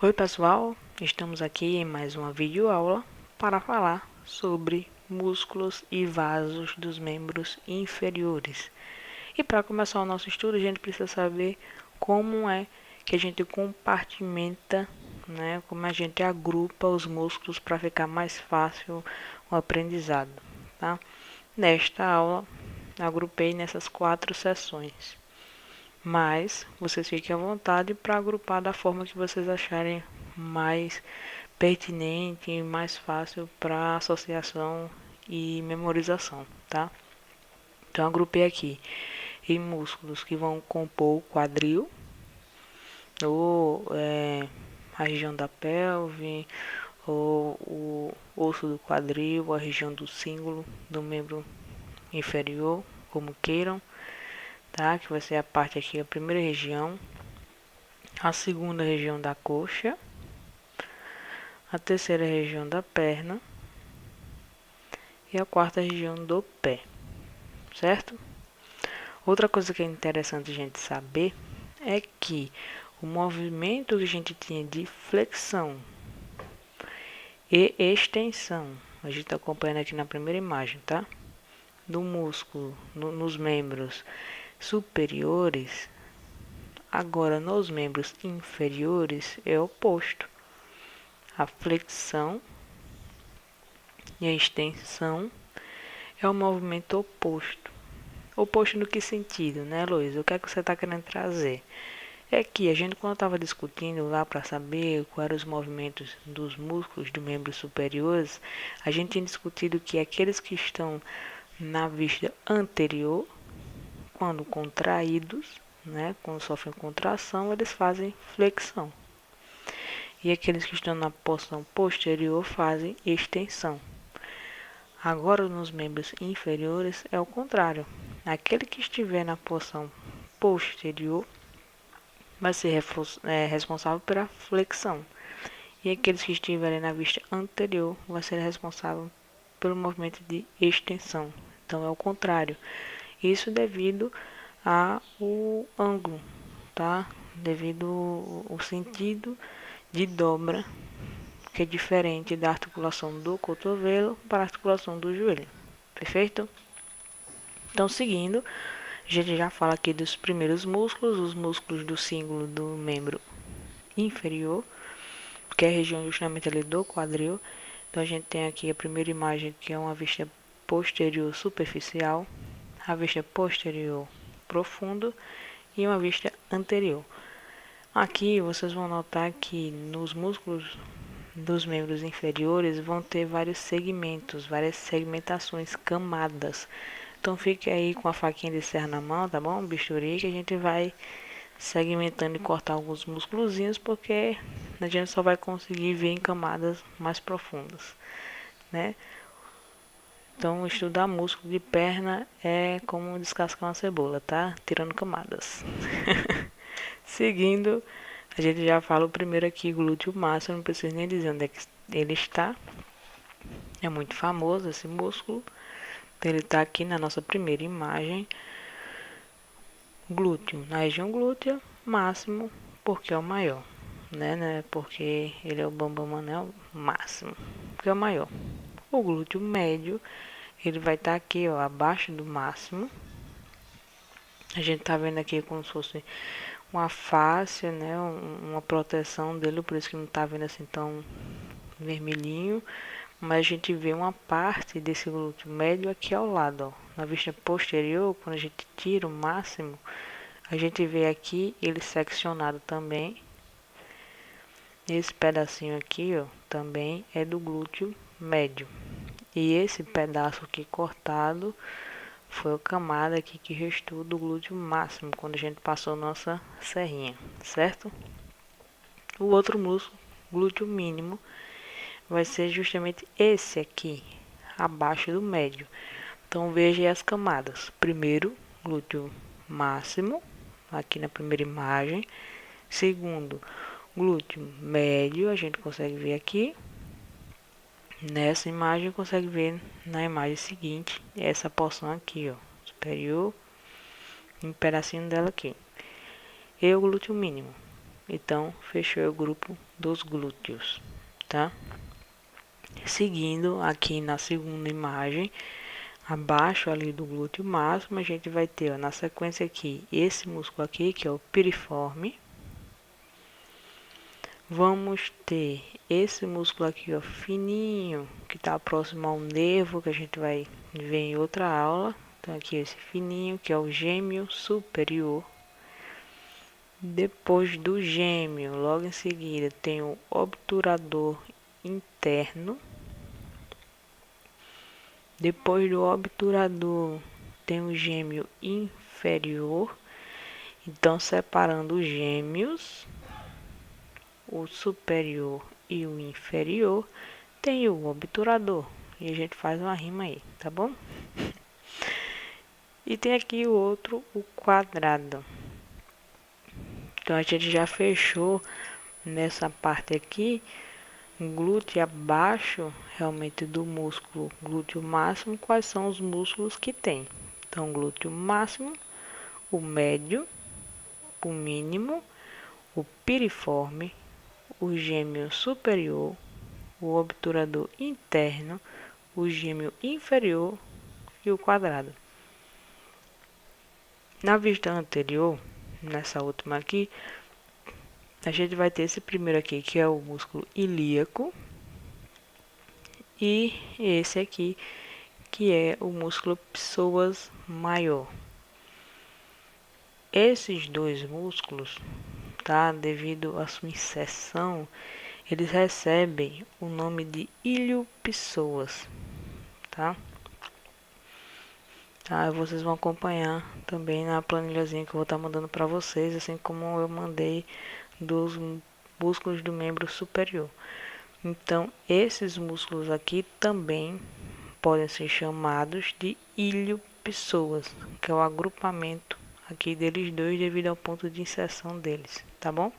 Oi pessoal, estamos aqui em mais uma videoaula para falar sobre músculos e vasos dos membros inferiores. E para começar o nosso estudo, a gente precisa saber como é que a gente compartimenta, né, como a gente agrupa os músculos para ficar mais fácil o aprendizado, tá? Nesta aula, agrupei nessas 4 sessões. Mas vocês fiquem à vontade para agrupar da forma que vocês acharem mais pertinente e mais fácil para associação e memorização, tá? Então agrupei aqui em músculos que vão compor o quadril, ou a região da pelve, ou o osso do quadril, a região do cíngulo do membro inferior, como queiram, tá? Que vai ser a parte aqui, a primeira região, a segunda região da coxa, a terceira região da perna e a quarta região do pé, certo? Outra coisa que é interessante a gente saber é que o movimento que a gente tinha de flexão e extensão, a gente está acompanhando aqui na primeira imagem, tá? Do músculo nos membros superiores, agora nos membros inferiores é oposto. A flexão e a extensão é o movimento oposto. Oposto no que sentido, né, Luiz? O que é que você está querendo trazer? É que a gente, quando estava discutindo lá para saber quais eram os movimentos dos músculos dos membros superiores, a gente tinha discutido que aqueles que estão na vista anterior, quando contraídos, né, quando sofrem contração, eles fazem flexão. E aqueles que estão na porção posterior fazem extensão. Agora, nos membros inferiores, é o contrário. Aquele que estiver na porção posterior vai ser responsável pela flexão. E aqueles que estiverem na vista anterior vai ser responsável pelo movimento de extensão. Então, é o contrário. Isso devido ao ângulo, tá? Devido ao sentido de dobra, que é diferente da articulação do cotovelo para a articulação do joelho. Perfeito? Então, seguindo, a gente já fala aqui dos primeiros músculos, os músculos do cíngulo do membro inferior, que é a região justamente ali do quadril. Então, a gente tem aqui a primeira imagem, que é uma vista posterior superficial, a vista posterior profundo e uma vista anterior. Aqui vocês vão notar que nos músculos dos membros inferiores vão ter vários segmentos, várias segmentações, camadas. Então fique aí com a faquinha de serra na mão, tá bom? Bisturi, que a gente vai segmentando e cortar alguns musculozinhos, porque a gente só vai conseguir ver em camadas mais profundas, né? Então estudar músculo de perna é como descascar uma cebola, tá? Tirando camadas. Seguindo, a gente já fala o primeiro aqui, glúteo máximo, não preciso nem dizer onde é que ele está. É muito famoso esse músculo. Ele está aqui na nossa primeira imagem. Glúteo, na região glútea, máximo, porque é o maior. Né? Porque ele é o bambam, né? O máximo, porque é o maior. O glúteo médio, ele vai estar aqui, ó, abaixo do máximo. A gente tá vendo aqui como se fosse uma face, né? Uma proteção dele, por isso que não tá vendo assim tão vermelhinho. Mas a gente vê uma parte desse glúteo médio aqui ao lado, ó. Na vista posterior, quando a gente tira o máximo, a gente vê aqui ele seccionado também. Esse pedacinho aqui, ó, também é do glúteo médio. E esse pedaço aqui cortado foi a camada aqui que restou do glúteo máximo, quando a gente passou nossa serrinha, certo? O outro músculo, glúteo mínimo, vai ser justamente esse aqui, abaixo do médio. Então veja as camadas. Primeiro, glúteo máximo, aqui na primeira imagem. Segundo, glúteo médio, a gente consegue ver aqui. Nessa imagem, consegue ver na imagem seguinte, essa porção aqui, ó, superior, um pedacinho dela aqui. E o glúteo mínimo. Então, fechou o grupo dos glúteos, tá? Seguindo aqui na segunda imagem, abaixo ali do glúteo máximo, a gente vai ter, ó, na sequência aqui, esse músculo aqui, que é o piriforme. Vamos ter esse músculo aqui, ó, fininho, que está próximo ao nervo, que a gente vai ver em outra aula. Então, aqui esse fininho, que é o gêmeo superior. Depois do gêmeo, logo em seguida, tem o obturador interno. Depois do obturador, tem o gêmeo inferior. Então, separando os gêmeos, o superior e o inferior, tem o obturador. E a gente faz uma rima aí, tá bom? E tem aqui o outro, o quadrado. Então, a gente já fechou nessa parte aqui, glúteo abaixo, realmente do músculo glúteo máximo, quais são os músculos que tem. Então, glúteo máximo, o médio, o mínimo, o piriforme, o gêmeo superior, o obturador interno, o gêmeo inferior e o quadrado. Na vista anterior, nessa última aqui, a gente vai ter esse primeiro aqui, que é o músculo ilíaco, e esse aqui, que é o músculo psoas maior. Esses dois músculos, tá, devido à sua inserção, eles recebem o nome de iliopsoas, tá? Tá, vocês vão acompanhar também na planilhazinha que eu vou estar mandando para vocês, assim como eu mandei dos músculos do membro superior. Então, esses músculos aqui também podem ser chamados de iliopsoas, que é o agrupamento aqui deles dois devido ao ponto de inserção deles, tá bom?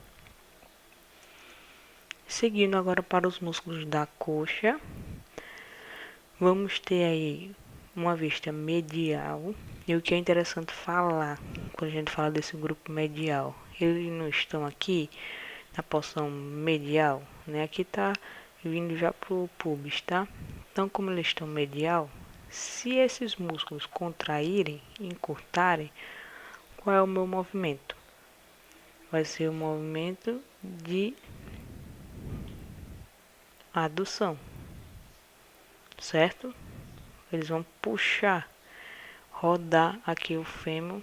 Seguindo agora para os músculos da coxa, vamos ter aí uma vista medial. E o que é interessante falar quando a gente fala desse grupo medial, eles não estão aqui na porção medial, né? Aqui tá vindo já pro pubis, tá? Então, como eles estão medial, se esses músculos contraírem, encurtarem, qual é o meu movimento? Vai ser o movimento de adução, certo? Eles vão puxar, rodar aqui o fêmur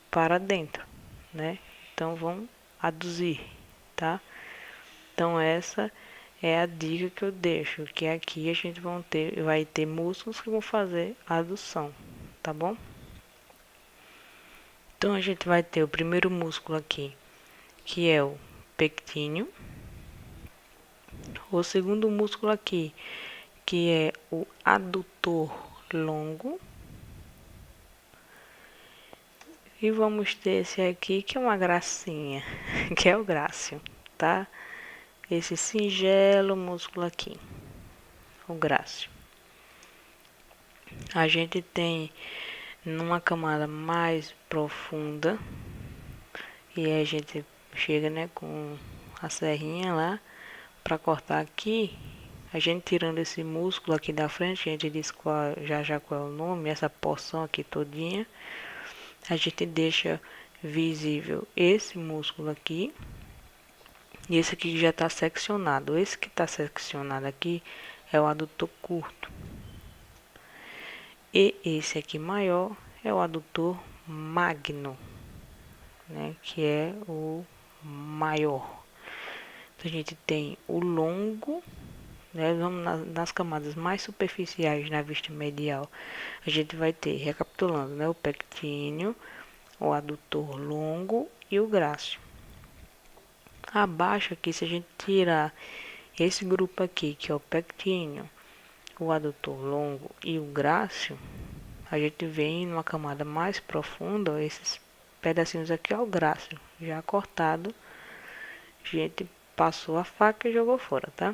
para dentro, né? Então, vão aduzir, tá? Então, essa é a dica que eu deixo, que aqui a gente vai ter músculos que vão fazer adução, tá bom? Então, a gente vai ter o primeiro músculo aqui, que é o pectíneo. O segundo músculo aqui, que é o adutor longo. E vamos ter esse aqui, que é uma gracinha, que é o grácil, tá? Esse singelo músculo aqui, o grácil. A gente tem numa camada mais profunda, e aí a gente chega, né, com a serrinha lá para cortar aqui. A gente tirando esse músculo aqui da frente, a gente diz já qual é o nome, essa porção aqui todinha. A gente deixa visível esse músculo aqui. E esse aqui já está seccionado. Esse que está seccionado aqui é o adutor curto. E esse aqui maior é o adutor magno, né, que é o maior. Então, a gente tem o longo, né, vamos nas camadas mais superficiais na vista medial. A gente vai ter, recapitulando, né, o pectíneo, o adutor longo e o grácil. Abaixo aqui, se a gente tirar esse grupo aqui, que é o pectíneo, o adutor longo e o grácil, a gente vem numa camada mais profunda, ó, esses pedacinhos aqui é o grácil, já cortado, a gente passou a faca e jogou fora, tá?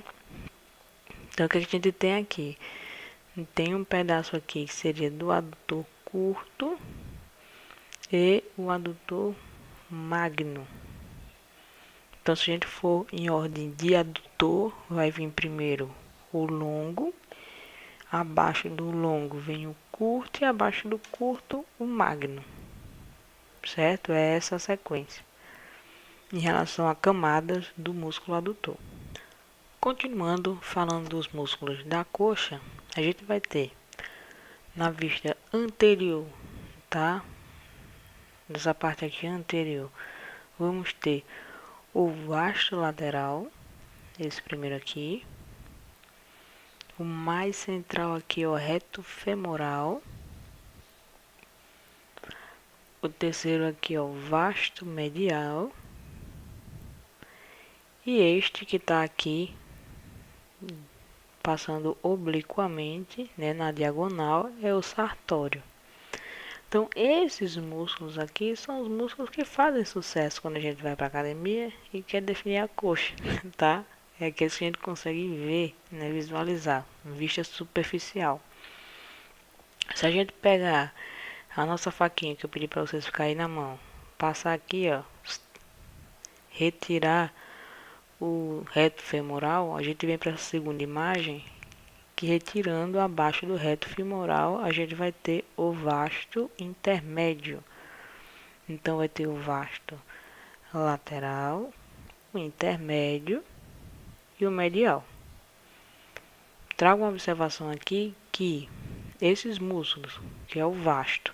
Então, o que a gente tem aqui? Tem um pedaço aqui que seria do adutor curto e o adutor magno. Então, se a gente for em ordem de adutor, vai vir primeiro o longo, abaixo do longo vem o curto e abaixo do curto o magno, certo? É essa a sequência em relação a camadas do músculo adutor. Continuando falando dos músculos da coxa, a gente vai ter na vista anterior, tá? Dessa parte aqui anterior, vamos ter o vasto lateral, esse primeiro aqui. O mais central aqui é o reto femoral. O terceiro aqui é o vasto medial. E este que está aqui, passando obliquamente, né, na diagonal, é o sartório. Então, esses músculos aqui são os músculos que fazem sucesso quando a gente vai para academia e quer definir a coxa, tá? É aqueles que a gente consegue ver, né, visualizar, vista superficial. Se a gente pegar a nossa faquinha que eu pedi para vocês ficar aí na mão, passar aqui, ó, retirar o reto femoral, a gente vem para essa segunda imagem, que retirando abaixo do reto femoral, a gente vai ter o vasto intermédio. Então, vai ter o vasto lateral, o intermédio e o medial. Trago uma observação aqui que esses músculos, que é o vasto,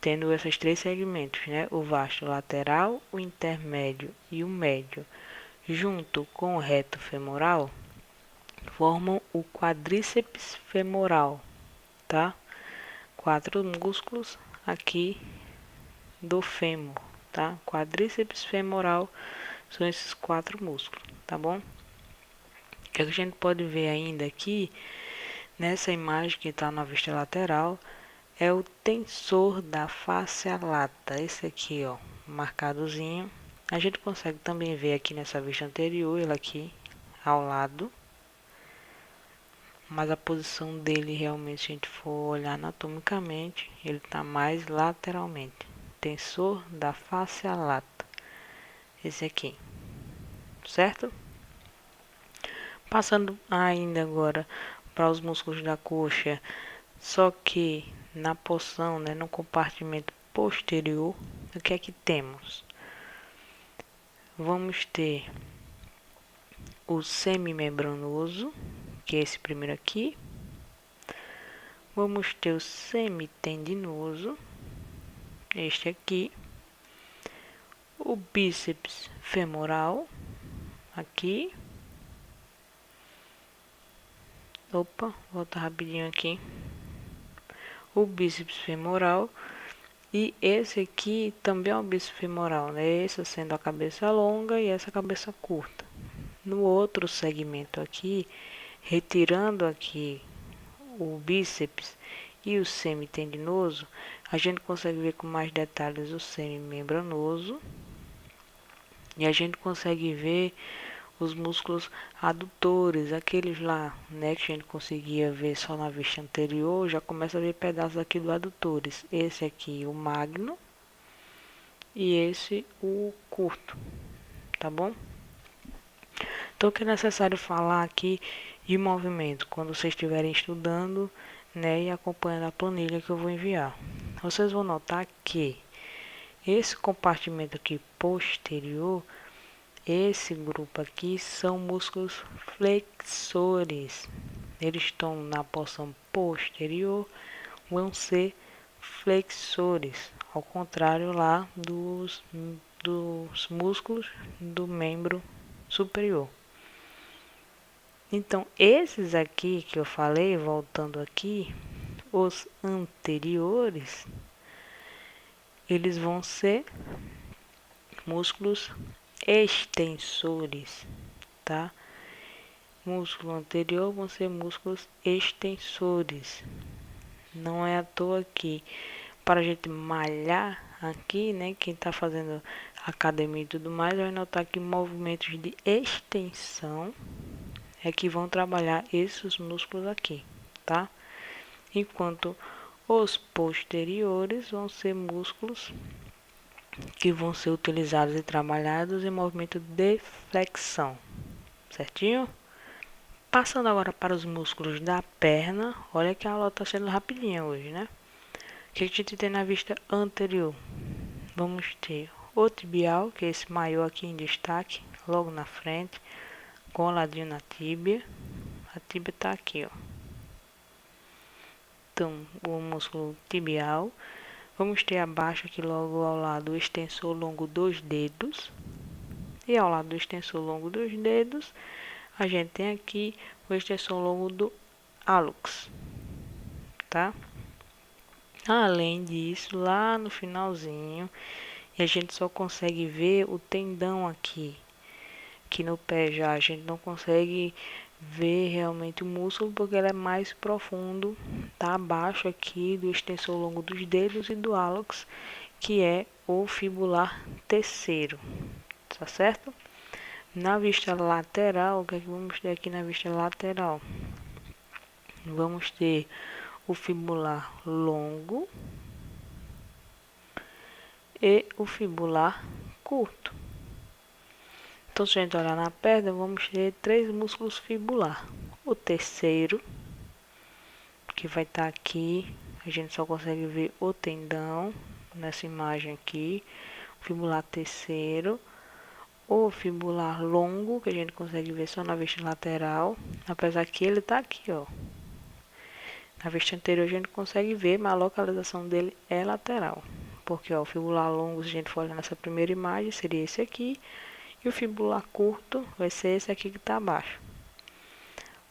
tendo esses três segmentos, né? O vasto lateral, o intermédio e o médio, junto com o reto femoral, formam o quadríceps femoral, tá? 4 músculos aqui do fêmur, tá? Quadríceps femoral são esses 4 músculos, tá bom? O que a gente pode ver ainda aqui, nessa imagem que está na vista lateral, é o tensor da fáscia lata. Esse aqui, ó, marcadozinho. A gente consegue também ver aqui nessa vista anterior, ele aqui ao lado. Mas a posição dele realmente, se a gente for olhar anatomicamente, ele está mais lateralmente. Tensor da fáscia lata. Esse aqui, certo? Passando ainda agora para os músculos da coxa, só que na porção, né, no compartimento posterior, o que é que temos? Vamos ter o semimembranoso, que é esse primeiro aqui. Vamos ter o semitendinoso, este aqui. O bíceps femoral, aqui. Opa, volta rapidinho aqui. O bíceps femoral. E esse aqui também é o bíceps femoral, né? Esse sendo a cabeça longa e essa cabeça curta. No outro segmento aqui, retirando aqui o bíceps e o semitendinoso, a gente consegue ver com mais detalhes o semimembranoso. E a gente consegue ver os músculos adutores, aqueles lá, né, que a gente conseguia ver só na vista anterior, já começa a ver pedaços aqui do adutores. Esse aqui, o magno, e esse, o curto, tá bom? Então, o que é necessário falar aqui de movimento, quando vocês estiverem estudando, né, e acompanhando a planilha que eu vou enviar. Vocês vão notar que esse compartimento aqui posterior, esse grupo aqui são músculos flexores. Eles estão na porção posterior, vão ser flexores, ao contrário lá dos músculos do membro superior. Então, esses aqui que eu falei, voltando aqui, os anteriores, eles vão ser músculos extensores, tá? Músculo anterior vão ser músculos extensores. Não é à toa que para a gente malhar aqui, né? Quem está fazendo academia e tudo mais, vai notar que movimentos de extensão é que vão trabalhar esses músculos aqui, tá? Enquanto os posteriores vão ser músculos que vão ser utilizados e trabalhados em movimento de flexão, certinho? Passando agora para os músculos da perna, olha que a aula está sendo rapidinha hoje, né? O que a gente tem na vista anterior? Vamos ter o tibial, que é esse maior aqui em destaque, logo na frente, coladinho na tíbia. A tíbia está aqui, ó. Então, o músculo tibial. Vamos ter abaixo aqui logo ao lado o extensor longo dos dedos. E ao lado do extensor longo dos dedos, a gente tem aqui o extensor longo do hálux, tá? Além disso, lá no finalzinho, a gente só consegue ver o tendão aqui. Aqui no pé já a gente não consegue ver realmente o músculo porque ele é mais profundo, tá abaixo aqui do extensor longo dos dedos e do hálux, que é o fibular terceiro, tá certo? Na vista lateral, o que é que vamos ter aqui na vista lateral? Vamos ter o fibular longo e o fibular curto. Então, se a gente olhar na perna, vamos ter 3 músculos fibular. O terceiro, que vai estar aqui, a gente só consegue ver o tendão nessa imagem aqui. O fibular terceiro. O fibular longo, que a gente consegue ver só na vista lateral. Apesar que ele está aqui, ó. Na vista anterior a gente consegue ver, mas a localização dele é lateral. Porque ó, o fibular longo, se a gente for olhar nessa primeira imagem, seria esse aqui. E o fibular curto vai ser esse aqui que está abaixo.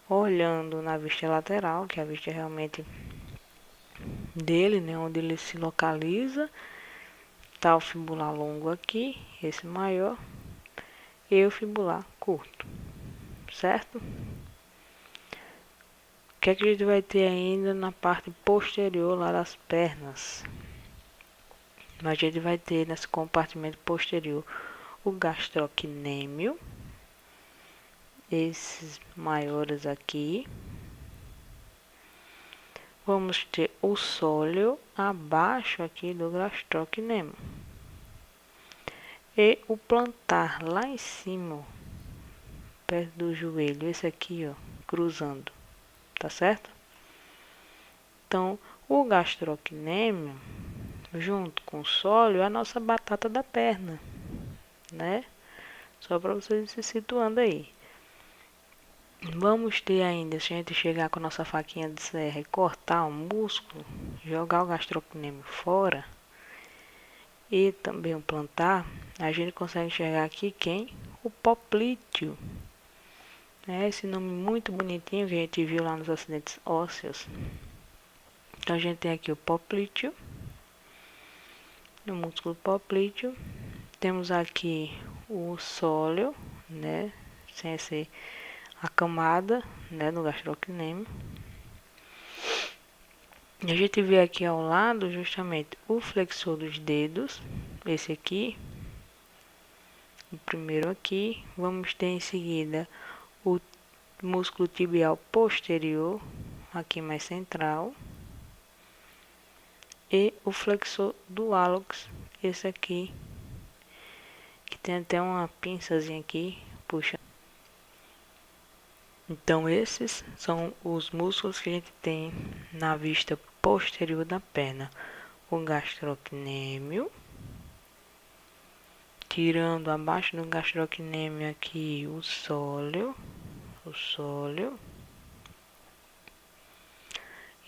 Olhando na vista lateral, que é a vista realmente dele, né, onde ele se localiza, está o fibular longo aqui, esse maior, e o fibular curto, certo? O que é que a gente vai ter ainda na parte posterior lá das pernas? A gente vai ter nesse compartimento posterior o gastrocnêmio, esses maiores aqui. Vamos ter o sóleo abaixo aqui do gastrocnêmio. E o plantar lá em cima, perto do joelho, esse aqui, ó, cruzando, tá certo? Então, o gastrocnêmio, junto com o sóleo, é a nossa batata da perna, né? Só para vocês se situando aí. Vamos ter ainda, se a gente chegar com a nossa faquinha de serra e cortar o músculo, jogar o gastrocnêmio fora e também o plantar, a gente consegue enxergar aqui quem? O poplíteo. É esse nome muito bonitinho que a gente viu lá nos acidentes ósseos. Então a gente tem aqui o poplíteo, o músculo poplíteo. Temos aqui o sóleo, né, sem ser a camada, né, do gastrocnêmio. E a gente vê aqui ao lado justamente o flexor dos dedos, esse aqui, o primeiro aqui. Vamos ter em seguida o músculo tibial posterior, aqui mais central, e o flexor do hálux, esse aqui, que tem até uma pinçazinha aqui, puxa. Então esses são os músculos que a gente tem na vista posterior da perna. O gastrocnêmio, tirando abaixo do gastrocnêmio aqui o sóleo,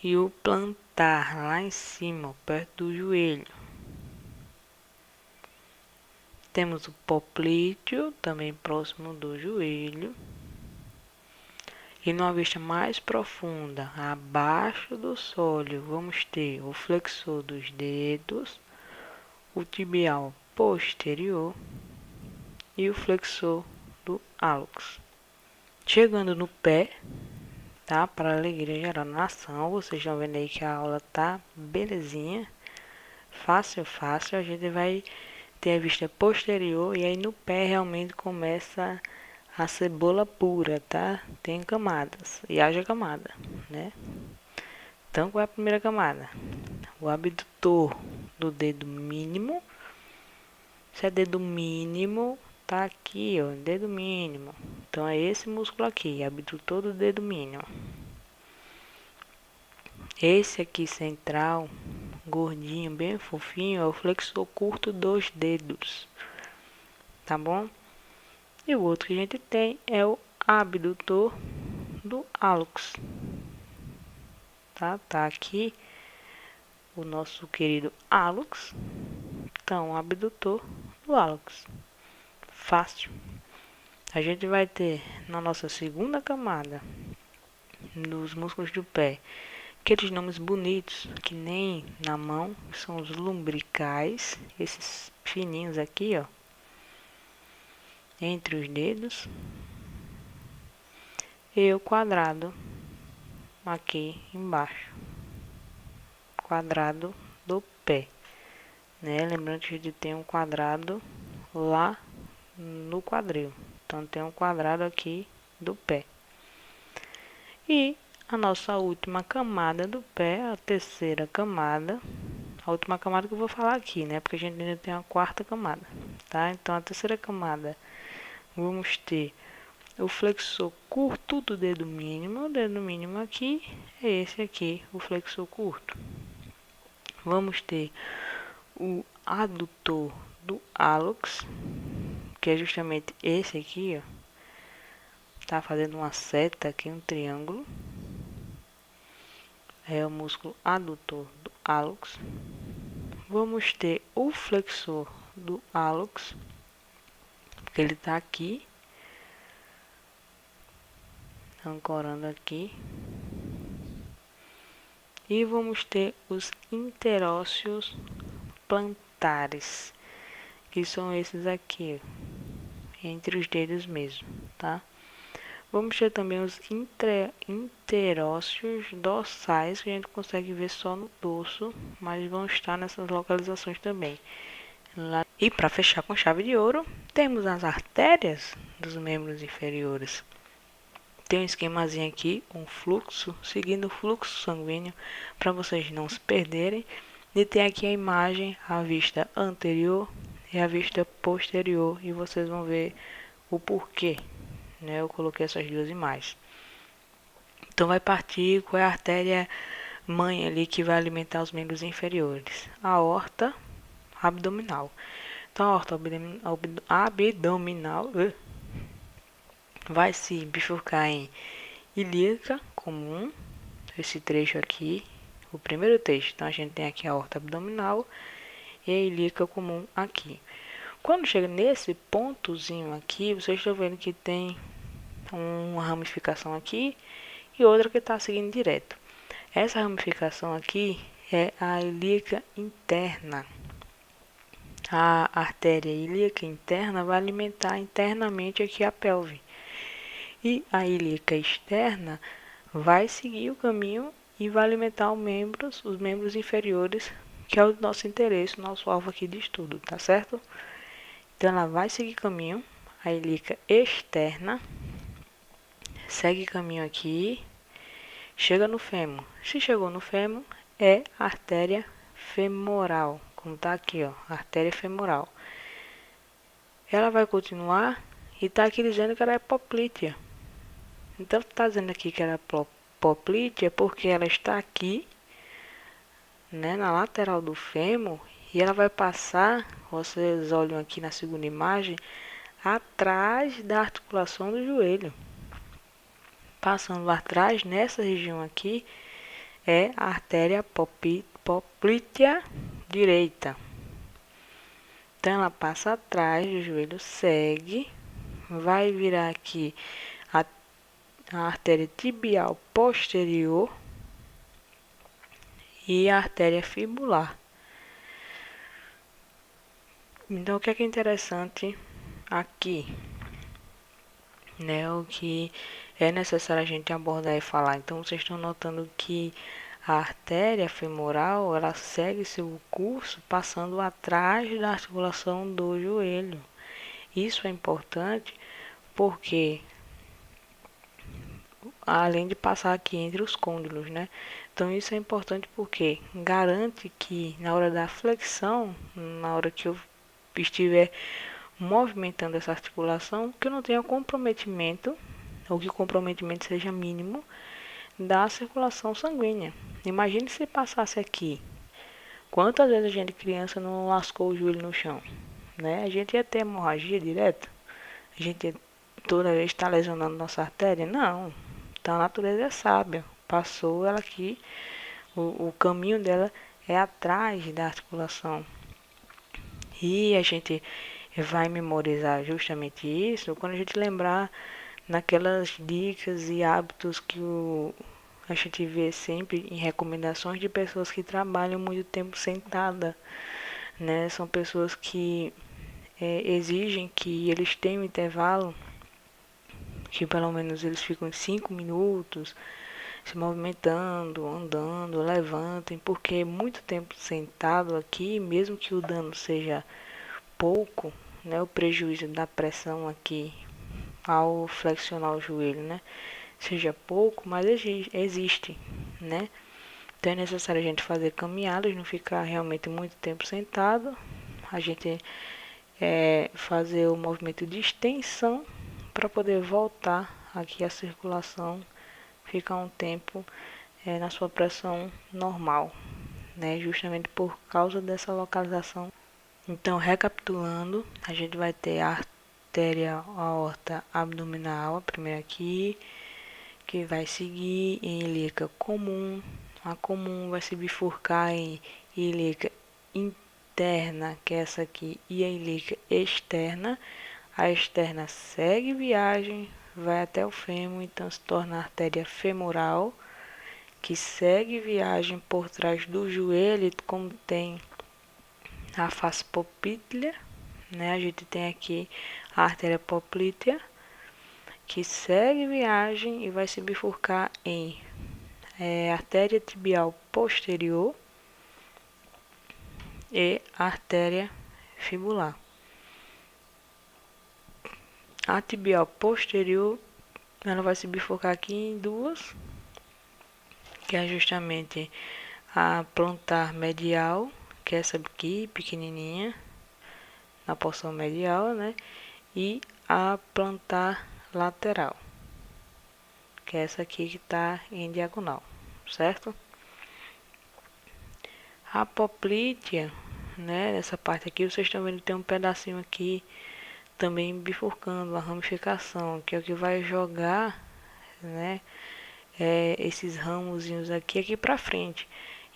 e o plantar lá em cima, perto do joelho. Temos o poplíteo, também próximo do joelho. E numa vista mais profunda, abaixo do sóleo, vamos ter o flexor dos dedos, o tibial posterior e o flexor do hálux. Chegando no pé, tá? Para alegria geral da nação, vocês estão vendo aí que a aula tá belezinha, fácil, a gente vai ter a vista posterior e aí no pé realmente começa a cebola pura, tá? Tem camadas, e haja camada, né? Então, qual é a primeira camada? O abdutor do dedo mínimo Se é dedo mínimo, tá aqui, ó, dedo mínimo. Então é esse músculo aqui, abdutor do dedo mínimo. Esse aqui central, gordinho, bem fofinho, é o flexor curto dos dedos, tá bom? E o outro que a gente tem é o abdutor do hálux, tá? Tá aqui o nosso querido hálux, então abdutor do hálux. Fácil. A gente vai ter na nossa segunda camada dos músculos do pé aqueles nomes bonitos, que nem na mão, são os lumbricais, esses fininhos aqui, ó, entre os dedos, e o quadrado aqui embaixo, quadrado do pé, né? Lembrando que a gente tem um quadrado lá no quadril, então tem um quadrado aqui do pé. E a nossa última camada do pé, a terceira camada, a última camada que eu vou falar aqui, né? Porque a gente ainda tem a quarta camada, tá? Então, a terceira camada, vamos ter o flexor curto do dedo mínimo. O dedo mínimo aqui é esse aqui, o flexor curto. Vamos ter o adutor do hálux, que é justamente esse aqui, ó. Tá fazendo uma seta aqui, um triângulo. É o músculo adutor do hálux. Vamos ter o flexor do hálux, porque ele está aqui, ancorando aqui. E vamos ter os interósseos plantares, que são esses aqui, entre os dedos mesmo, tá? Vamos ter também os interósseos dorsais, que a gente consegue ver só no dorso, mas vão estar nessas localizações também. E para fechar com chave de ouro, temos as artérias dos membros inferiores. Tem um esquemazinho aqui, um fluxo, seguindo o fluxo sanguíneo, para vocês não se perderem. E tem aqui a imagem, a vista anterior e a vista posterior, e vocês vão ver o porquê, né? Eu coloquei essas duas imagens. Então vai partir qual é a artéria mãe ali que vai alimentar os membros inferiores. A aorta abdominal. Então a aorta abdominal vai se bifurcar em ilíaca comum, esse trecho aqui, o primeiro trecho. Então a gente tem aqui a aorta abdominal e a ilíaca comum aqui. Quando chega nesse pontozinho aqui, vocês estão vendo que tem uma ramificação aqui e outra que está seguindo direto. Essa ramificação aqui é a ilíaca interna. A artéria ilíaca interna vai alimentar internamente aqui a pelve. E a ilíaca externa vai seguir o caminho e vai alimentar os membros inferiores, que é o nosso interesse, o nosso alvo aqui de estudo, tá certo? Então ela vai seguir caminho, a ilíaca externa, segue caminho aqui, chega no fêmur. Se chegou no fêmur, é a artéria femoral, como tá aqui, ó, artéria femoral. Ela vai continuar e tá aqui dizendo que ela é poplítea. Então tá dizendo aqui que ela é poplítea porque ela está aqui, né, na lateral do fêmur, e ela vai passar, vocês olham aqui na segunda imagem, atrás da articulação do joelho. Passando atrás, nessa região aqui, é a artéria poplítea direita. Então ela passa atrás do joelho, segue, vai virar aqui a artéria tibial posterior e a artéria fibular. Então o que é interessante aqui, né? O que é necessário a gente abordar e falar. Então vocês estão notando que a artéria femoral, ela segue seu curso passando atrás da articulação do joelho. Isso é importante porque, além de passar aqui entre os côndilos, né? Então isso é importante porque garante que na hora da flexão, na hora que eu estiver movimentando essa articulação, que eu não tenha comprometimento, ou que o comprometimento seja mínimo, da circulação sanguínea. Imagine se passasse aqui. Quantas vezes a gente, criança, não lascou o joelho no chão? Né? A gente ia ter hemorragia direto? A gente ia toda vez estar lesionando nossa artéria? Não. Então a natureza é sábia. Passou ela aqui, o caminho dela é atrás da articulação. E a gente vai memorizar justamente isso quando a gente lembrar naquelas dicas e hábitos que a gente vê sempre em recomendações de pessoas que trabalham muito tempo sentada, né? São pessoas que exigem que eles tenham um intervalo, que pelo menos eles ficam 5 minutos se movimentando, andando, levantem, porque muito tempo sentado aqui, mesmo que o dano seja pouco, né, o prejuízo da pressão aqui ao flexionar o joelho, né, seja pouco, mas existe, né? Então é necessário a gente fazer caminhadas, não ficar realmente muito tempo sentado, a gente fazer o movimento de extensão para poder voltar aqui a circulação, ficar um tempo na sua pressão normal, né? Justamente por causa dessa localização. Então, recapitulando, a gente vai ter a artéria aorta abdominal, a primeira aqui, que vai seguir em ilíaca comum. A comum vai se bifurcar em ilíaca interna, que é essa aqui, e a ilíaca externa. A externa segue viagem, vai até o fêmur, então se torna a artéria femoral, que segue viagem por trás do joelho, como tem a face poplítea, né? A gente tem aqui a artéria poplítea, que segue viagem e vai se bifurcar em artéria tibial posterior e artéria fibular. A tibial posterior, ela vai se bifurcar aqui em duas, que é justamente a plantar medial, que é essa aqui, pequenininha, na porção medial, né? E a plantar lateral, que é essa aqui que está em diagonal, certo? A poplítea, né? Nessa parte aqui, vocês estão vendo que tem um pedacinho aqui também bifurcando, a ramificação, que é o que vai jogar, né? Esses ramozinhos aqui para frente.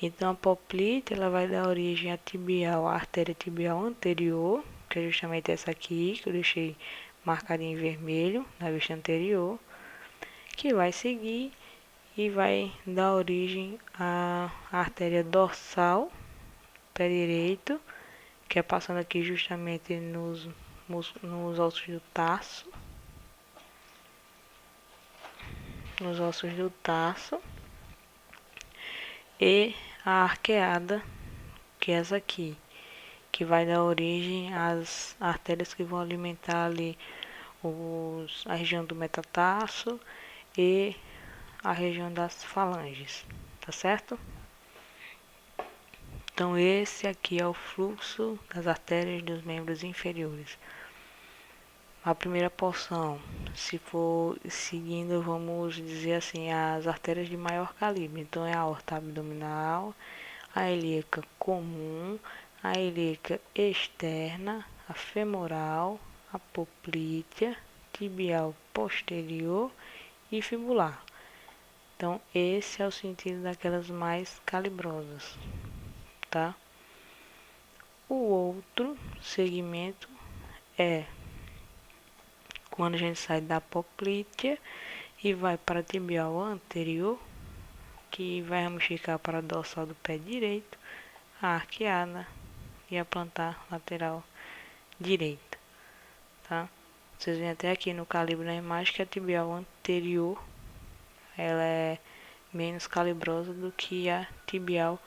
Então a poplítea ela vai dar origem à tibial, à artéria tibial anterior, que é justamente essa aqui, que eu deixei marcada em vermelho na vista anterior, que vai seguir e vai dar origem à artéria dorsal, pé direito, que é passando aqui justamente nos ossos do tarso, e a arqueada, que é essa aqui, que vai dar origem às artérias que vão alimentar ali a região do metatarso e a região das falanges, tá certo? Então esse aqui é o fluxo das artérias dos membros inferiores. A primeira porção, se for seguindo, vamos dizer assim, as artérias de maior calibre. Então é a aorta abdominal, a ilíaca comum, a ilíaca externa, a femoral, a poplítea, tibial posterior e fibular. Então esse é o sentido daquelas mais calibrosas, tá? O outro segmento é quando a gente sai da poplítea e vai para a tibial anterior, que vai ramificar para a dorsal do pé direito, a arqueada e a plantar lateral direita, tá? Vocês veem até aqui no calibre na imagem que a tibial anterior ela é menos calibrosa do que a tibial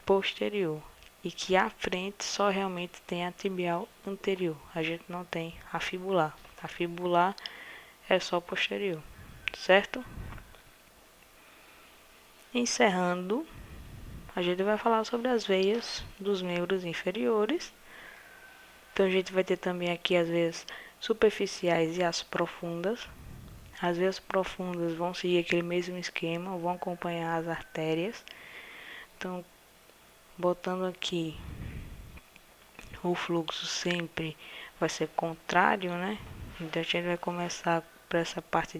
posterior, e que à frente só realmente tem a tibial anterior, a gente não tem a fibular. A fibular é só posterior, certo? Encerrando, a gente vai falar sobre as veias dos membros inferiores, Então a gente vai ter também aqui as veias superficiais e as profundas. As veias profundas vão seguir aquele mesmo esquema, vão acompanhar as artérias. Então, botando aqui, o fluxo sempre vai ser contrário, né? Então a gente vai começar por essa parte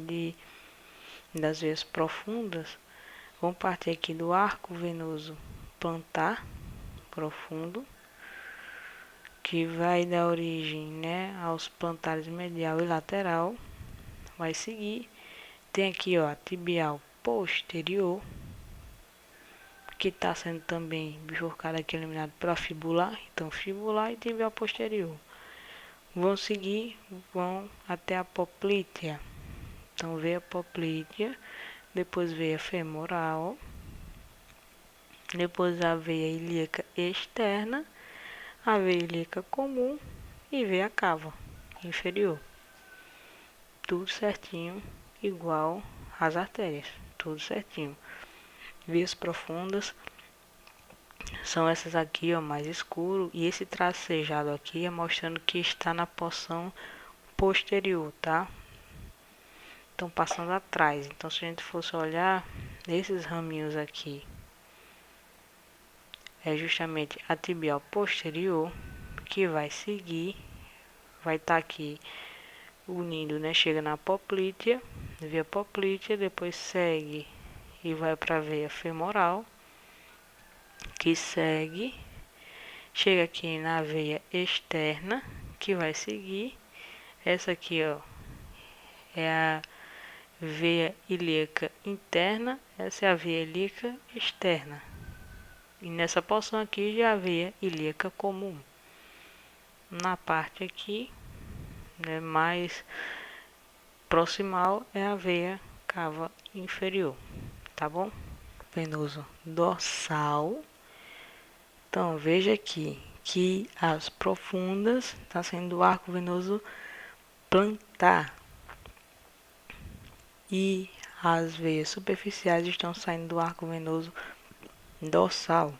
das veias profundas. Vamos partir aqui do arco venoso plantar profundo, que vai dar origem, né, aos plantares medial e lateral. Vai seguir. Tem aqui, ó, a tibial posterior, que está sendo também bifurcada aqui, eliminado pela fibular. Então, fibular e tibial posterior. Vão seguir, vão até a poplítea. Então, veio a poplítea, depois veio a femoral, depois a veia ilíaca externa, a veia ilíaca comum e veio a cava inferior. Tudo certinho, igual às artérias, tudo certinho. Veias profundas são essas aqui, ó, mais escuro, e esse tracejado aqui é mostrando que está na porção posterior, tá? Então, passando atrás. Então, se a gente fosse olhar esses raminhos aqui, é justamente a tibial posterior que vai seguir, vai estar aqui unindo, né? Chega na poplítea, via poplítea, depois segue e vai para a veia femoral, que segue, chega aqui na veia externa, que vai seguir. Essa aqui, ó, é a veia ilíaca interna, essa é a veia ilíaca externa. E nessa porção aqui já a veia ilíaca comum. Na parte aqui, né, mais proximal, é a veia cava inferior, tá bom? Venoso dorsal. Então, veja aqui que as profundas está sendo o arco venoso plantar. E as veias superficiais estão saindo do arco venoso dorsal.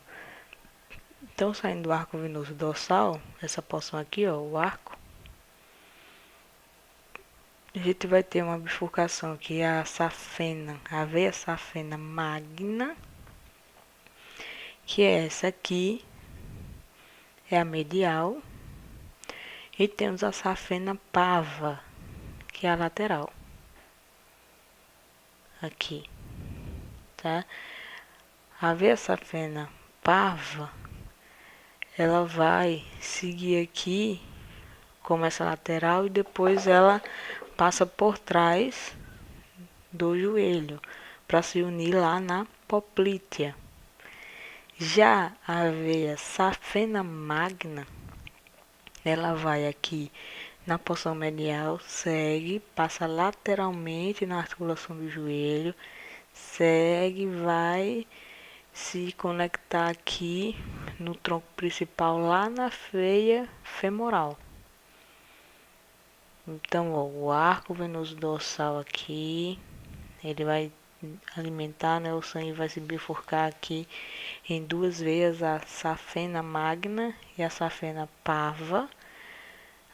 Então, saindo do arco venoso dorsal, essa porção aqui, ó, o arco, a gente vai ter uma bifurcação que é a safena, a veia safena magna, que é essa aqui, é a medial, e temos a safena pava, que é a lateral, aqui, tá? A veia safena pava, ela vai seguir aqui, começa lateral e depois ela passa por trás do joelho para se unir lá na poplítea. Já a veia safena magna, ela vai aqui na porção medial, segue, passa lateralmente na articulação do joelho, segue, vai se conectar aqui no tronco principal, lá na veia femoral. Então, ó, o arco venoso dorsal aqui, ele vai alimentar, né, o sangue vai se bifurcar aqui em duas veias, a safena magna e a safena pava.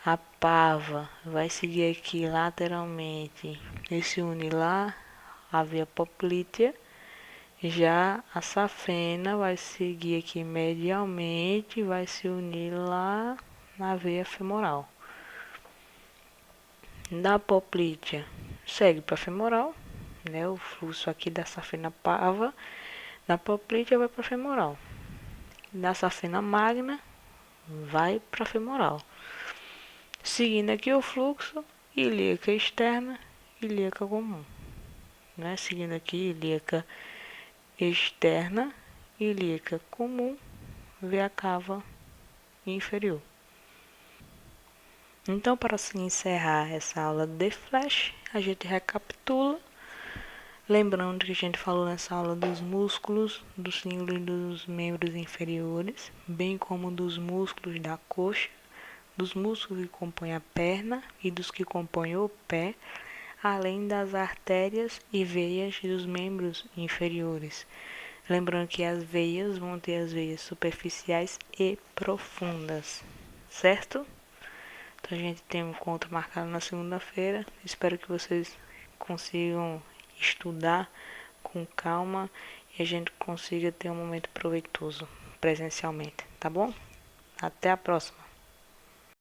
A pava vai seguir aqui lateralmente e se une lá a veia poplítea. Já a safena vai seguir aqui medialmente e vai se unir lá na veia femoral. Da poplítea segue para femoral, né? O fluxo aqui da safena pava, da poplítea vai para femoral. Da safena magna vai para femoral. Seguindo aqui o fluxo, ilíaca externa, ilíaca comum, né? Seguindo aqui ilíaca externa, ilíaca comum, veia cava inferior. Então, para se encerrar essa aula de flash, a gente recapitula, lembrando que a gente falou nessa aula dos músculos do símbolo e dos membros inferiores, bem como dos músculos da coxa, dos músculos que compõem a perna e dos que compõem o pé, além das artérias e veias dos membros inferiores. Lembrando que as veias vão ter as veias superficiais e profundas, certo? Então a gente tem um encontro marcado na segunda-feira. Espero que vocês consigam estudar com calma e a gente consiga ter um momento proveitoso presencialmente, tá bom? Até a próxima!